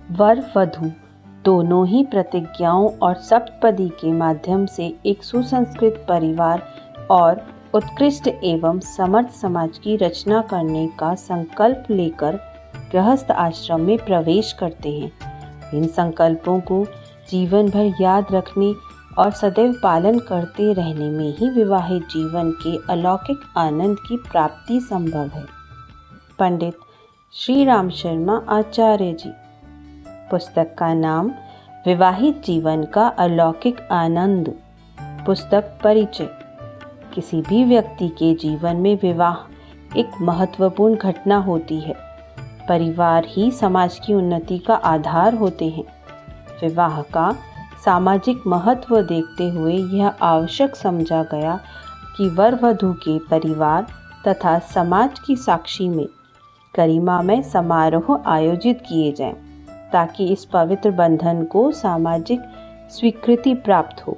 वर वधू दोनों ही प्रतिज्ञाओं और सप्तपदी के माध्यम से एक सुसंस्कृत परिवार और उत्कृष्ट एवं समर्थ समाज की रचना करने का संकल्प लेकर गृहस्थ आश्रम में प्रवेश करते हैं। इन संकल्पों को जीवन भर याद रखने और सदैव पालन करते रहने में ही विवाहित जीवन के अलौकिक आनंद की प्राप्ति संभव है। पंडित श्री राम शर्मा आचार्य जी। पुस्तक का नाम विवाहित जीवन का अलौकिक आनंद। पुस्तक परिचय। किसी भी व्यक्ति के जीवन में विवाह एक महत्वपूर्ण घटना होती है। परिवार ही समाज की उन्नति का आधार होते हैं। विवाह का सामाजिक महत्व देखते हुए यह आवश्यक समझा गया कि वर वधू के परिवार तथा समाज की साक्षी में गरिमामय समारोह आयोजित किए जाएं, ताकि इस पवित्र बंधन को सामाजिक स्वीकृति प्राप्त हो।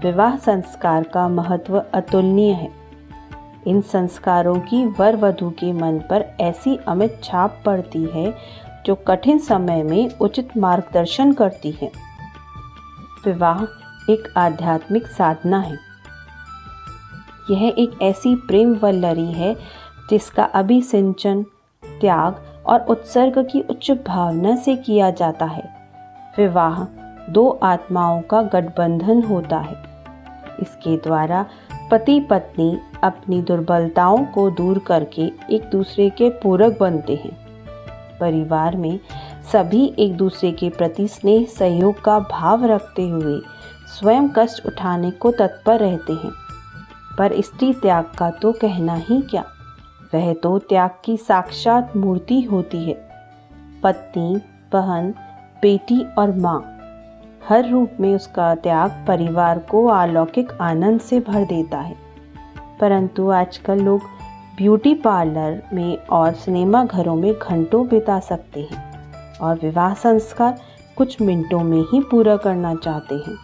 विवाह संस्कार का महत्व अतुलनीय है। इन संस्कारों की वर वधू के मन पर ऐसी अमिट छाप पड़ती है जो कठिन समय में उचित मार्गदर्शन करती है। विवाह एक आध्यात्मिक साधना है। यह एक ऐसी प्रेम वल्लरी है जिसका अभिसिंचन त्याग और उत्सर्ग की उच्च भावना से किया जाता है। विवाह दो आत्माओं का गठबंधन होता है। इसके द्वारा पति पत्नी अपनी दुर्बलताओं को दूर करके एक दूसरे के पूरक बनते हैं। परिवार में सभी एक दूसरे के प्रति स्नेह सहयोग का भाव रखते हुए स्वयं कष्ट उठाने को तत्पर रहते हैं। पर स्त्री त्याग का तो कहना ही क्या, वह तो त्याग की साक्षात मूर्ति होती है। पत्नी, बहन, बेटी और माँ, हर रूप में उसका त्याग परिवार को अलौकिक आनंद से भर देता है। परंतु आजकल लोग ब्यूटी पार्लर में और सिनेमा घरों में घंटों बिता सकते हैं और विवाह संस्कार कुछ मिनटों में ही पूरा करना चाहते हैं।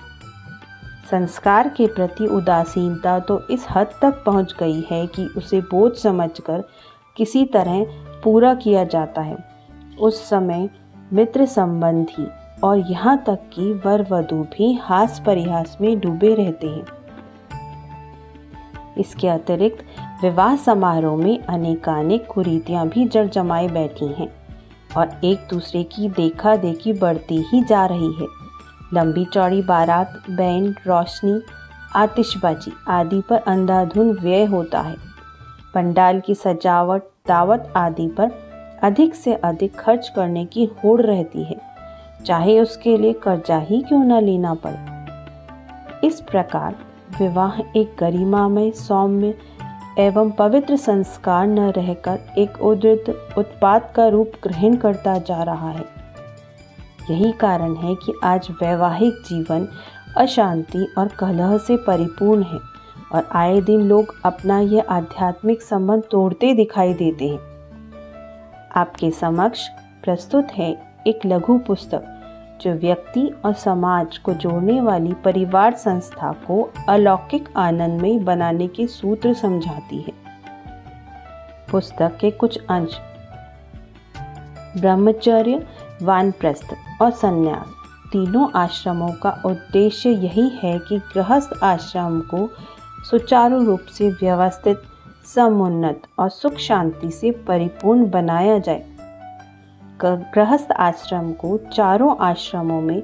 संस्कार के प्रति उदासीनता तो इस हद तक पहुंच गई है कि उसे बोझ समझकर किसी तरह पूरा किया जाता है। उस समय मित्र संबंधी और यहाँ तक कि वर वधू भी हास परिहास में डूबे रहते हैं। इसके अतिरिक्त विवाह समारोह में अनेकानेक कुरीतियां भी जड़ जमाए बैठी हैं और एक दूसरे की देखा देखी बढ़ती ही जा रही है। लंबी चौड़ी बारात, बैंड, रोशनी, आतिशबाजी आदि पर अंधाधुंध व्यय होता है। पंडाल की सजावट, दावत आदि पर अधिक से अधिक खर्च करने की होड़ रहती है, चाहे उसके लिए कर्जा ही क्यों न लेना पड़े। इस प्रकार विवाह एक गरिमामय, सौम्य एवं पवित्र संस्कार न रहकर एक उद्धृत उत्पात का रूप ग्रहण करता जा रहा है। यही कारण है कि आज वैवाहिक जीवन अशांति और कलह से परिपूर्ण है और आए दिन लोग अपना यह आध्यात्मिक संबंध तोड़ते दिखाई देते हैं। आपके समक्ष प्रस्तुत है एक लघु पुस्तक जो व्यक्ति और समाज को जोड़ने वाली परिवार संस्था को अलौकिक आनंदमय बनाने के सूत्र समझाती है। पुस्तक के कुछ अंश। ब्रह्मचर्य, वानप्रस्थ और संन्यास तीनों आश्रमों का उद्देश्य यही है कि गृहस्थ आश्रम को सुचारू रूप से व्यवस्थित, समुन्नत और सुख शांति से परिपूर्ण बनाया जाए। गृहस्थ आश्रम को चारों आश्रमों में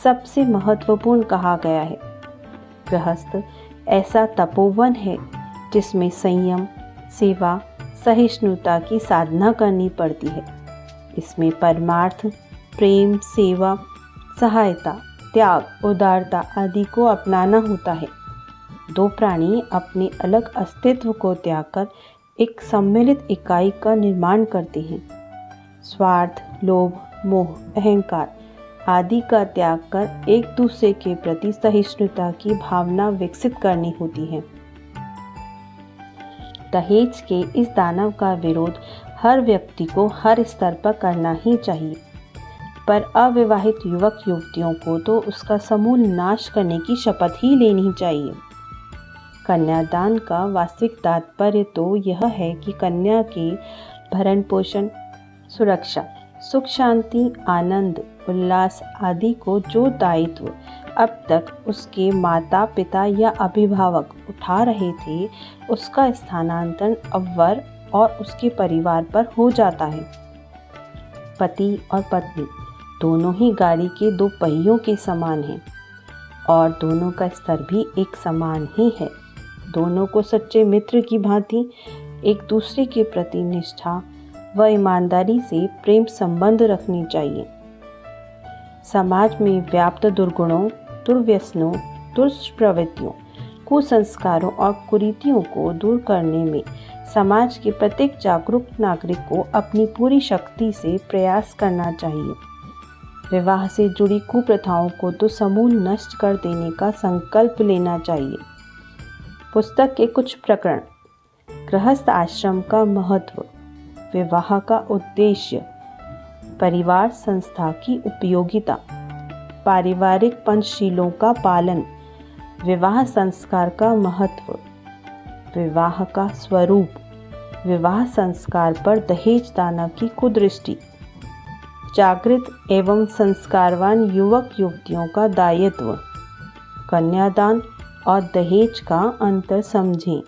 सबसे महत्वपूर्ण कहा गया है। गृहस्थ ऐसा तपोवन है जिसमें संयम, सेवा, सहिष्णुता की साधना करनी पड़ती है। इसमें परमार्थ, प्रेम, सेवा, सहायता, त्याग, उदारता आदि को अपनाना होता है। दो प्राणी अपने अलग अस्तित्व को त्याग कर एक सम्मिलित इकाई का निर्माण करते हैं। स्वार्थ, लोभ, मोह, अहंकार आदि का त्याग कर एक दूसरे के प्रति सहिष्णुता की भावना विकसित करनी होती है। दहेज के इस दानव का विरोध हर व्यक्ति को हर स्तर पर करना ही चाहिए, पर अविवाहित युवक युवतियों को तो उसका समूल नाश करने की शपथ ही लेनी चाहिए। कन्यादान का वास्तविक तात्पर्य तो यह है कि कन्या के भरण पोषण, सुरक्षा, सुख शांति, आनंद, उल्लास आदि को जो दायित्व अब तक उसके माता पिता या अभिभावक उठा रहे थे, उसका स्थानांतरण अब वर और उसके परिवार पर हो जाता है। पति और पत्नी दोनों ही गाड़ी के दो पहियों के समान हैं और दोनों का स्तर भी एक समान ही है। दोनों को सच्चे मित्र की भांति एक दूसरे के प्रति निष्ठा व ईमानदारी से प्रेम संबंध रखने चाहिए। समाज में व्याप्त दुर्गुणों, दुर्व्यसनों, दुष्प्रवृत्तियों, कुसंस्कारों और कुरीतियों को दूर करने में समाज के प्रत्येक जागरूक नागरिक को अपनी पूरी शक्ति से प्रयास करना चाहिए। विवाह से जुड़ी कुप्रथाओं को तो समूल नष्ट कर देने का संकल्प लेना चाहिए। पुस्तक के कुछ प्रकरण: गृहस्थ आश्रम का महत्व, विवाह का उद्देश्य, परिवार संस्था की उपयोगिता, पारिवारिक पंचशीलों का पालन, विवाह संस्कार का महत्व, विवाह का स्वरूप, विवाह संस्कार पर दहेज दान की कुदृष्टि, जागृत एवं संस्कारवान युवक युवतियों का दायित्व, कन्यादान और दहेज का अंतर समझें।